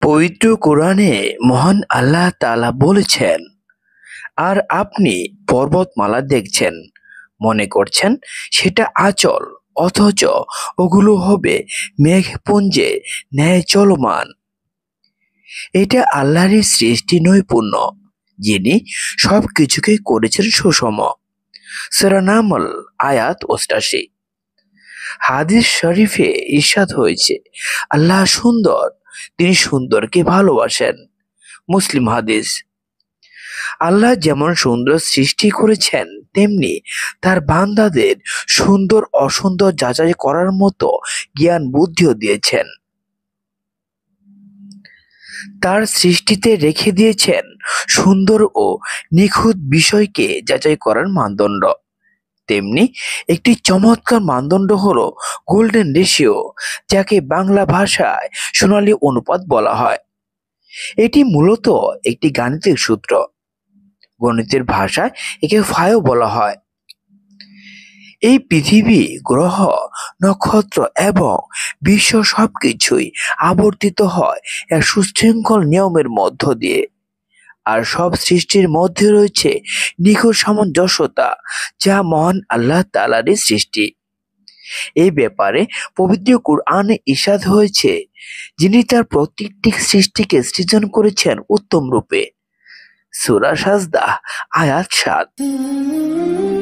পবিত্র কোরআনে মহান আল্লাহ তাআলা বলেছেন, আর আপনি পর্বতমালা দেখছেন, মনে করছেন সেটা আঁচল, অথচ ওগুলো হবে মেঘপুঞ্জে ন্যায় চলমান। এটা আল্লাহরই সৃষ্টি নৈপুণ্য, যিনি সবকিছুকে করেছেন সুষম। সূরা নামল আয়াত ৮৮। হাদিস শরীফে ইরশাদ হয়েছে, আল্লাহ সুন্দর, তিনি সুন্দরকে ভালোবাসেন। মুসলিম হাদিস। আল্লাহ যেমন সুন্দর সৃষ্টি করেছেন, তেমনি তার বান্দাদের সুন্দর অসুন্দর যাচাই করার মতো জ্ঞান বুদ্ধিও দিয়েছেন। তার সৃষ্টিতে রেখে দিয়েছেন সুন্দর ও নিখুঁত বিষয়কে যাচাই করার মানদণ্ড। তেমনি একটি চমৎকার মানদণ্ড হলো গোল্ডেন রেশিও, যাকে বাংলা ভাষায় সোনালী অনুপাত বলা হয়। এটি মূলত একটি গাণিতিক সূত্র। গণিতের ভাষায় একে ফাইও বলা হয়। এই পৃথিবী, গ্রহ, নক্ষত্র এবং বিশ্ব সবকিছুই আবর্তিত হয় এক সুশৃঙ্খল নিয়মের মধ্য দিয়ে। আর সব সৃষ্টির মধ্যে রয়েছে নিখুঁত সামঞ্জস্যতা, যা মহান আল্লাহ তাআলারই সৃষ্টি। এই ব্যাপারে পবিত্র কুরআনে ইরশাদ হয়েছে, যিনি তার প্রত্যেকটি সৃষ্টিকে সৃজন করেছেন উত্তম রূপে। সূরা সাজদা আয়াত ৭।